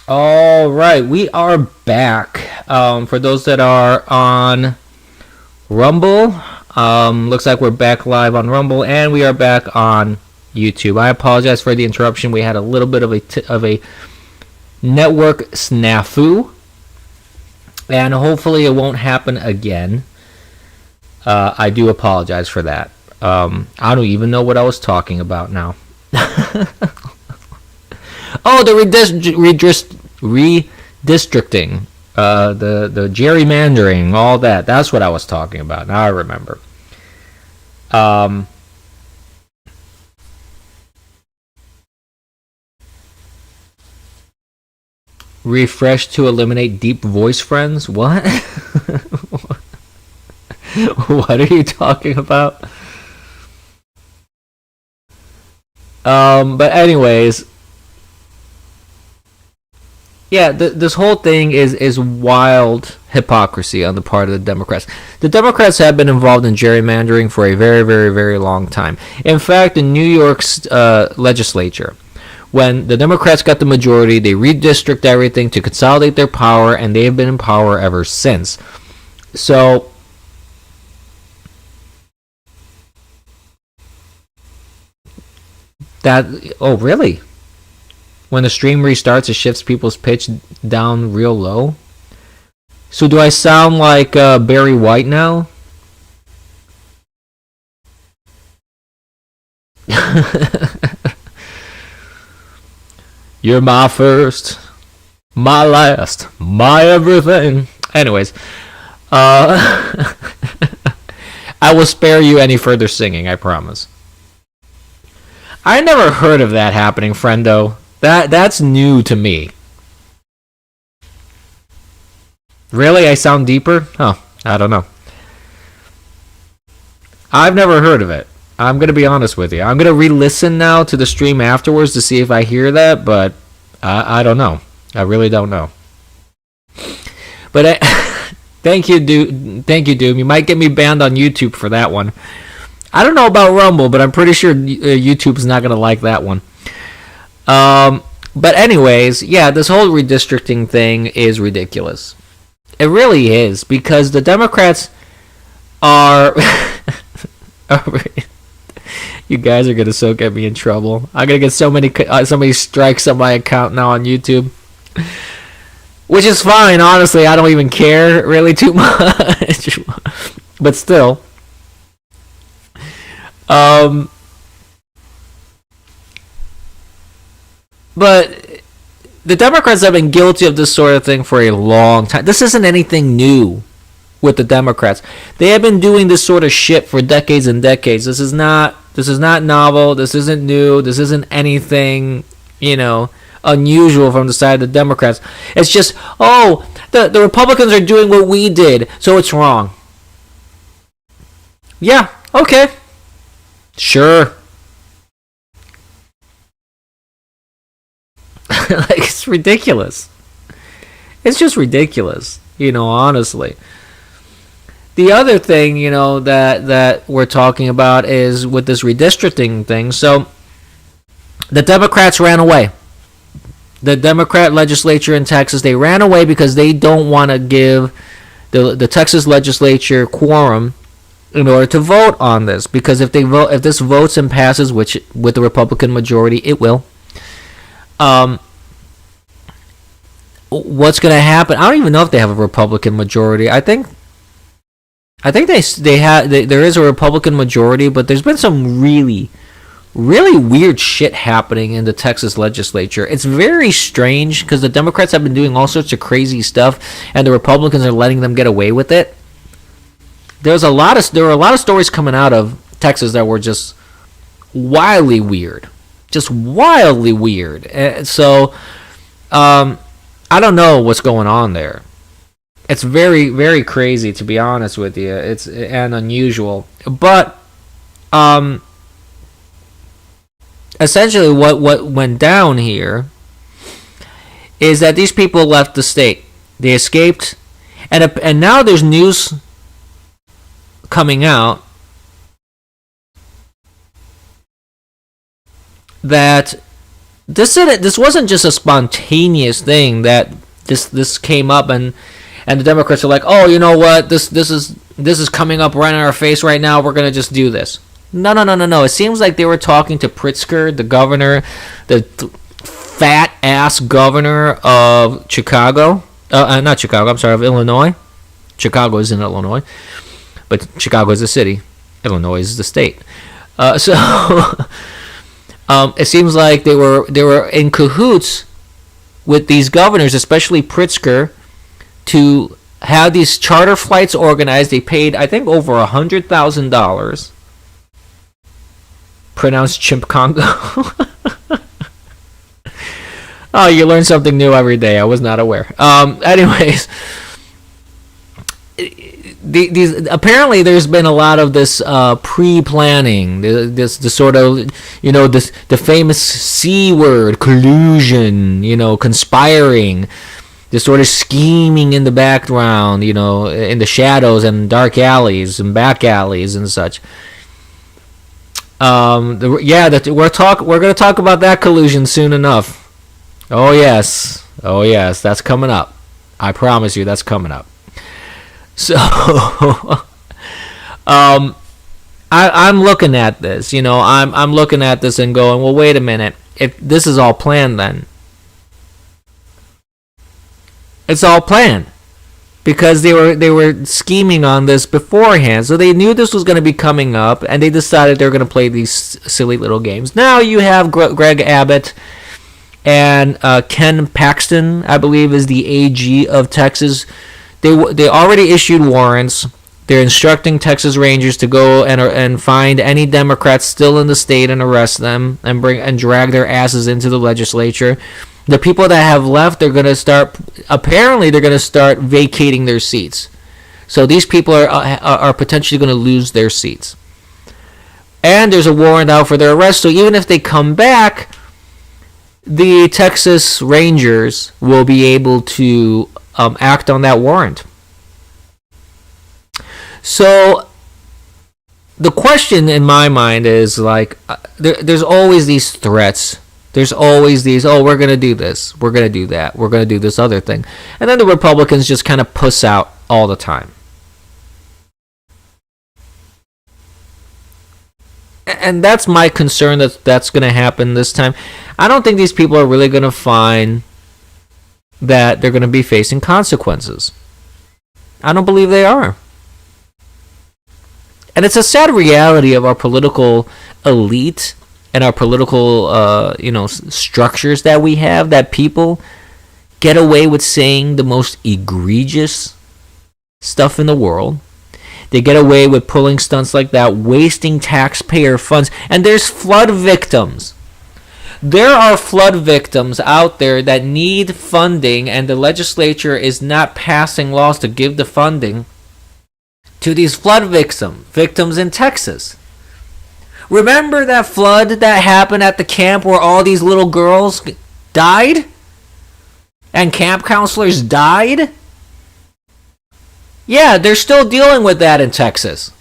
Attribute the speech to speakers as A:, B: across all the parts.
A: All right, we are back. For those that are on Rumble, looks like we're back live on Rumble, and we are back on YouTube. I apologize for the interruption. We had a little bit of a network snafu, and hopefully it won't happen again. I do apologize for that. I don't even know what I was talking about now. Oh, the redistricting, the gerrymandering, all that. That's what I was talking about. Now I remember. Refresh to eliminate deep voice friends. What? What are you talking about? But anyways, yeah, this whole thing is wild hypocrisy on the part of the Democrats. The Democrats have been involved in gerrymandering for a very, very, very long time. In fact, in New York's legislature, when the Democrats got the majority, they redistricted everything to consolidate their power, and they have been in power ever since. So, oh, really? When the stream restarts, it shifts people's pitch down real low. So do I sound like Barry White now? You're my first, my last, my everything. Anyways, I will spare you any further singing, I promise. I never heard of that happening, friendo. That's new to me. Really? I sound deeper? Oh, I don't know. I've never heard of it. I'm going to be honest with you. I'm going to re-listen now to the stream afterwards to see if I hear that, but I don't know. I really don't know. But thank you, Doom. You might get me banned on YouTube for that one. I don't know about Rumble, but I'm pretty sure YouTube's not going to like that one. But anyways, yeah, this whole redistricting thing is ridiculous. It really is, because the Democrats are... You guys are gonna so get me in trouble. I'm gonna get so many strikes on my account now on YouTube, which is fine. Honestly, I don't even care really too much, but still. But the Democrats have been guilty of this sort of thing for a long time. This isn't anything new with the Democrats. They have been doing this sort of shit for decades and decades. This is not novel. This isn't new. This isn't anything, unusual from the side of the Democrats. It's just, oh, the Republicans are doing what we did, so it's wrong. Yeah, okay. Sure. Like, it's ridiculous. It's just ridiculous, honestly. The other thing, that we're talking about is with this redistricting thing. So, the Democrats ran away. The Democrat legislature in Texas, they ran away because they don't want to give the Texas legislature quorum in order to vote on this. Because if this votes and passes, which with the Republican majority, it will. What's going to happen? I don't even know if they have a Republican majority. I think there is a Republican majority, but there's been some really, really weird shit happening in the Texas legislature. It's very strange because the Democrats have been doing all sorts of crazy stuff, and the Republicans are letting them get away with it. There were a lot of stories coming out of Texas that were just wildly weird, And so, I don't know what's going on there. It's very, very crazy, to be honest with you. It's unusual, but essentially, what went down here is that these people left the state. They escaped, and now there's news coming out that this wasn't just a spontaneous thing that this came up and the Democrats are like, oh, you know what, this is coming up right in our face right now. We're gonna just do this. No. It seems like they were talking to Pritzker, the governor, the fat ass governor of Chicago. Not Chicago. I'm sorry, of Illinois. Chicago is in Illinois, but Chicago is the city. Illinois is the state. It seems like they were in cahoots with these governors, especially Pritzker, to have these charter flights organized. They paid, I think, over $100,000. Pronounced Chimp Congo. Oh, you learn something new every day. I was not aware. Anyways, these apparently there's been a lot of this pre-planning, this sort of, the famous C word, collusion, conspiring, this sort of scheming in the background, in the shadows and dark alleys and back alleys and such. We're going to talk about that collusion soon enough. Oh yes, that's coming up. I promise you, that's coming up. So, I'm looking at this. I'm looking at this and going, well, wait a minute. If this is all planned, then it's all planned because they were scheming on this beforehand. So they knew this was going to be coming up, and they decided they're going to play these silly little games. Now you have Greg Abbott and Ken Paxton, I believe, is the AG of Texas. They already issued warrants. They're instructing Texas Rangers to go and find any Democrats still in the state and arrest them and drag their asses into the legislature. The people that have left, they're going to start vacating their seats. So these people are potentially going to lose their seats. And there's a warrant out for their arrest. So even if they come back, the Texas Rangers will be able to act on that warrant. So the question in my mind is like, there's always these threats. There's always these, oh, we're going to do this, we're going to do that, we're going to do this other thing. And then the Republicans just kind of puss out all the time. And that's my concern that's going to happen this time. I don't think these people are really going to find that they're going to be facing consequences. I don't believe they are. And it's a sad reality of our political elite and our political, structures that we have, that people get away with saying the most egregious stuff in the world. They get away with pulling stunts like that, wasting taxpayer funds. And there's flood victims. There are flood victims out there that need funding, and the legislature is not passing laws to give the funding to these flood victims in Texas. Remember that flood that happened at the camp where all these little girls died? And camp counselors died? Yeah, they're still dealing with that in Texas.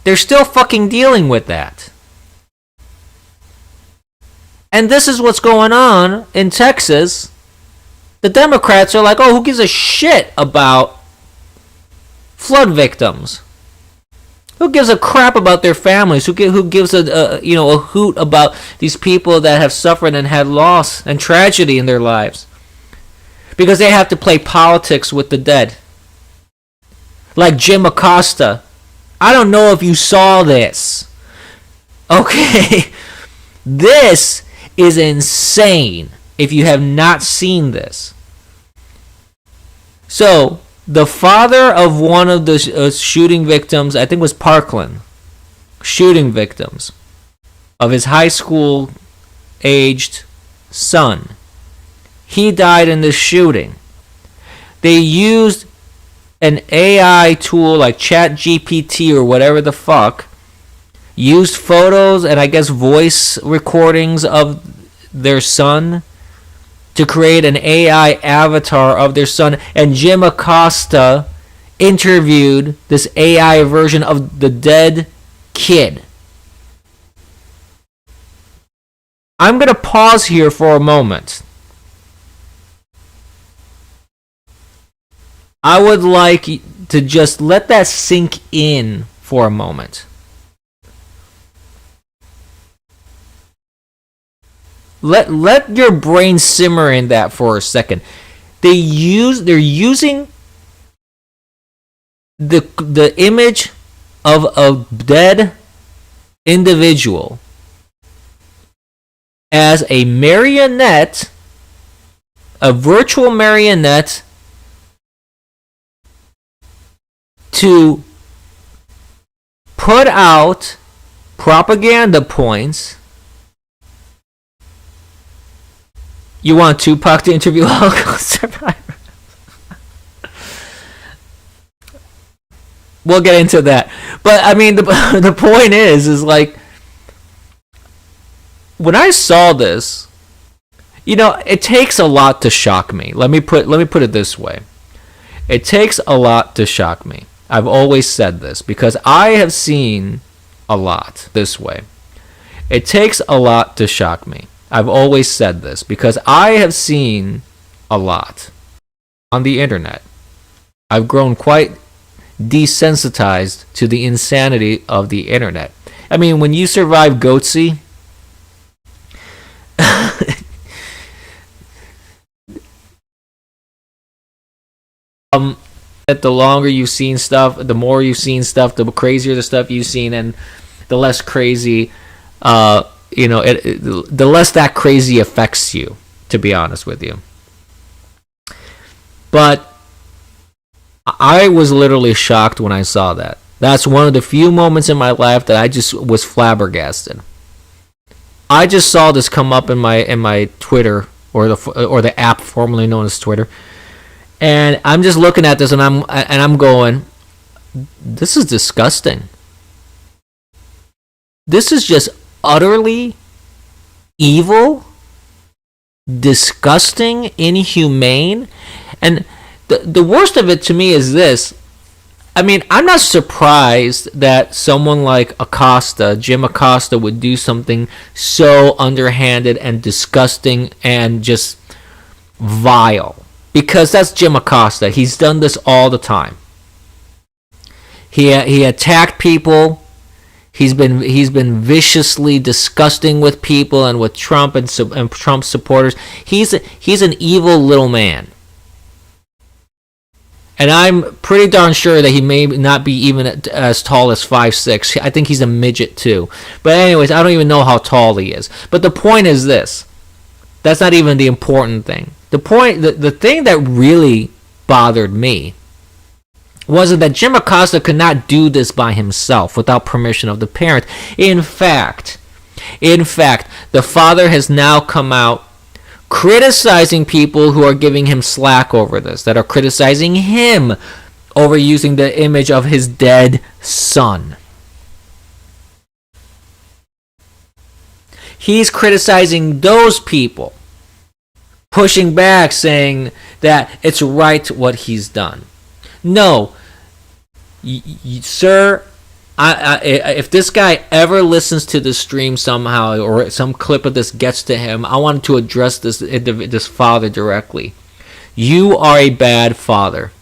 A: They're still fucking dealing with that. And this is what's going on in Texas. The Democrats are like, oh, who gives a shit about flood victims? Who gives a crap about their families? Who gives a hoot about these people that have suffered and had loss and tragedy in their lives? Because they have to play politics with the dead. Like Jim Acosta. I don't know if you saw this. Okay. This is insane if you have not seen this. So, the father of one of the shooting victims, I think it was Parkland, shooting victims of his high school aged son, he died in this shooting. They used an AI tool like ChatGPT or whatever the fuck, used photos and I guess voice recordings of their son to create an AI avatar of their son, and Jim Acosta interviewed this AI version of the dead kid. I'm going to pause here for a moment. I would like to just let that sink in for a moment. Let your brain simmer in that for a second. They're using the image of a dead individual as a marionette, a virtual marionette, to put out propaganda points. You want Tupac to interview Holocaust survivors? We'll get into that. But I mean, the point is like, when I saw this, it takes a lot to shock me. Let me put it this way. It takes a lot to shock me. I've always said this because I have seen a lot this way. It takes a lot to shock me. I've always said this because I have seen a lot on the internet. I've grown quite desensitized to the insanity of the internet. I mean, when you survive Goatsy, that the longer you've seen stuff, the more you've seen stuff, the crazier the stuff you've seen, and the less crazy, the less that crazy affects you, to be honest with you. But I was literally shocked when I saw that. That's one of the few moments in my life that I just was flabbergasted. I just saw this come up in my Twitter, or the app formerly known as Twitter. And I'm just looking at this, and I'm going, this is disgusting. This is just utterly evil, disgusting, inhumane. And the worst of it to me is this. I mean, I'm not surprised that someone like Jim Acosta, would do something so underhanded and disgusting and just vile. Because that's Jim Acosta. He's done this all the time. He attacked people. He's been viciously disgusting with people and with Trump and Trump supporters. He's an evil little man. And I'm pretty darn sure that he may not be even as tall as 5'6". I think he's a midget too. But anyways, I don't even know how tall he is. But the point is this. That's not even the important thing. The thing that really bothered me was that Jim Acosta could not do this by himself without permission of the parent. In fact, the father has now come out criticizing people who are giving him slack over this, that are criticizing him over using the image of his dead son. He's criticizing those people, pushing back, saying that it's right what he's done. No, sir, if this guy ever listens to this stream somehow, or some clip of this gets to him, I want to address this father directly. You are a bad father.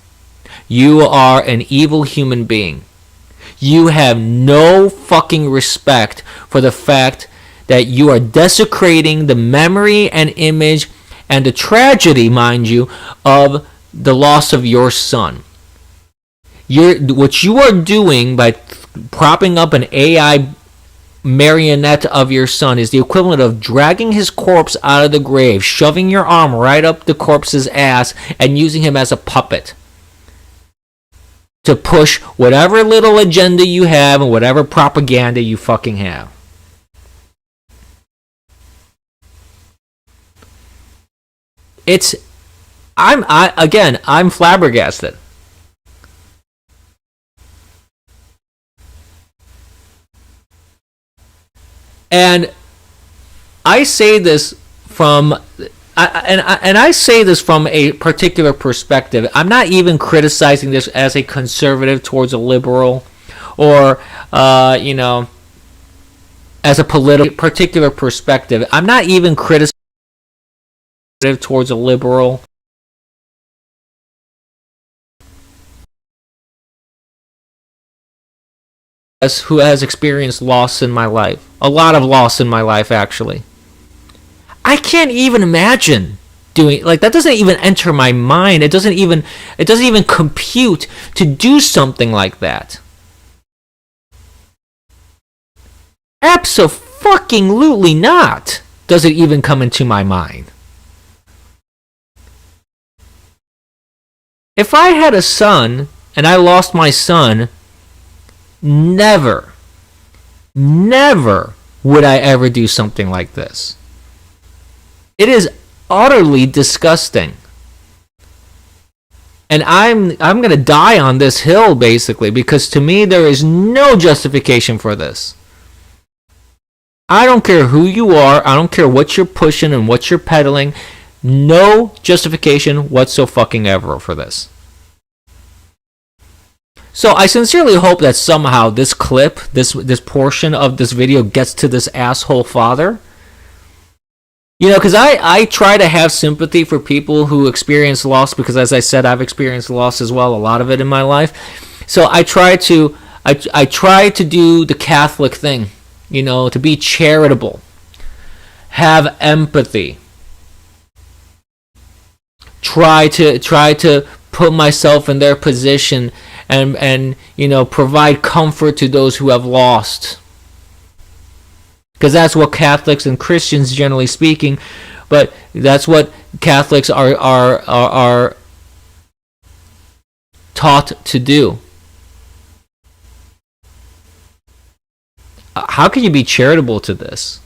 A: You are an evil human being. You have no fucking respect for the fact that you are desecrating the memory and image and the tragedy, mind you, of the loss of your son. What you are doing by propping up an AI marionette of your son is the equivalent of dragging his corpse out of the grave, shoving your arm right up the corpse's ass, and using him as a puppet to push whatever little agenda you have and whatever propaganda you fucking have. I'm flabbergasted. And I say this from I say this from a particular perspective. I'm not even criticizing this as a conservative towards a liberal, or as a political particular perspective. I'm not even criticizing towards a liberal. Who has experienced loss in my life, a lot of loss in my life, actually. I can't even imagine doing like that. Doesn't even enter my mind. It doesn't even compute to do something like that. Abso-fucking-lutely not. Does it even come into my mind? If I had a son and I lost my son, never would I ever do something like this. It is utterly disgusting. And I'm going to die on this hill, basically, because to me there is no justification for this. I don't care who you are. I don't care what you're pushing and what you're peddling. No justification whatsoever for this. So I sincerely hope that somehow this clip, this portion of this video gets to this asshole father. You know, because I try to have sympathy for people who experience loss, because as I said, I've experienced loss as well, a lot of it in my life. So I try to do the Catholic thing, you know, to be charitable, have empathy, try to put myself in their position and you know, provide comfort to those who have lost. Because that's what Catholics and Christians, generally speaking, but that's what Catholics are taught to do. How can you be charitable to this?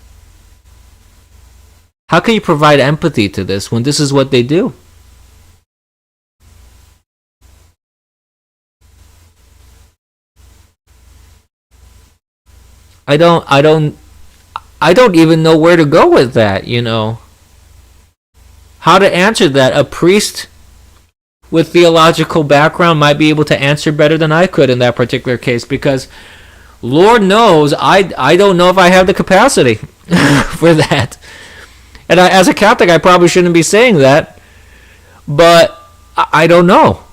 A: How can you provide empathy to this when this is what they do? I don't even know where to go with that, you know. How to answer that. A priest with theological background might be able to answer better than I could in that particular case, because Lord knows I don't know if I have the capacity for that. And as a Catholic, I probably shouldn't be saying that, but I don't know.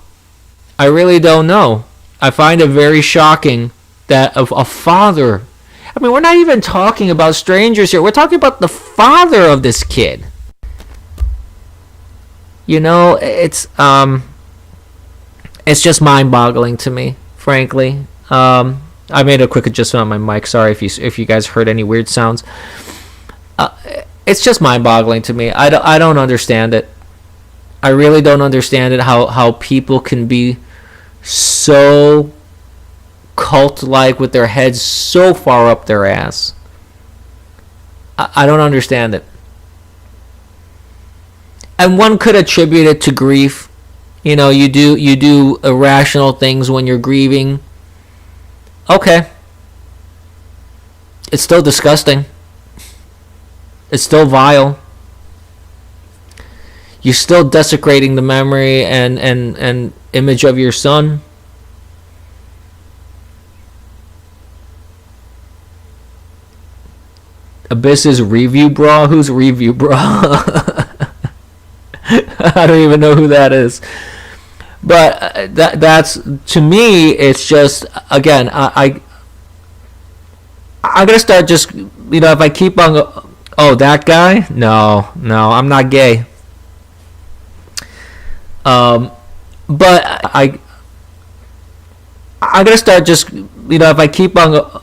A: I really don't know. I find it very shocking that a father, I mean, we're not even talking about strangers here. We're talking about the father of this kid. You know, it's just mind-boggling to me, frankly. I made a quick adjustment on my mic. Sorry if you guys heard any weird sounds. It's just mind-boggling to me. I don't understand it. I really don't understand it. How people can be so cult-like with their heads so far up their ass. I don't understand it. And one could attribute it to grief. You know, you do irrational things when you're grieving. Okay. It's still disgusting. It's still vile. You're still desecrating the memory and image of your son. Abyss's review bra? Who's review bra? I don't even know who that is. But that's, to me, it's just, again, I'm going to start just, you know, if I keep on, oh, that guy? No, I'm not gay. But I'm going to start just, you know, if I keep on,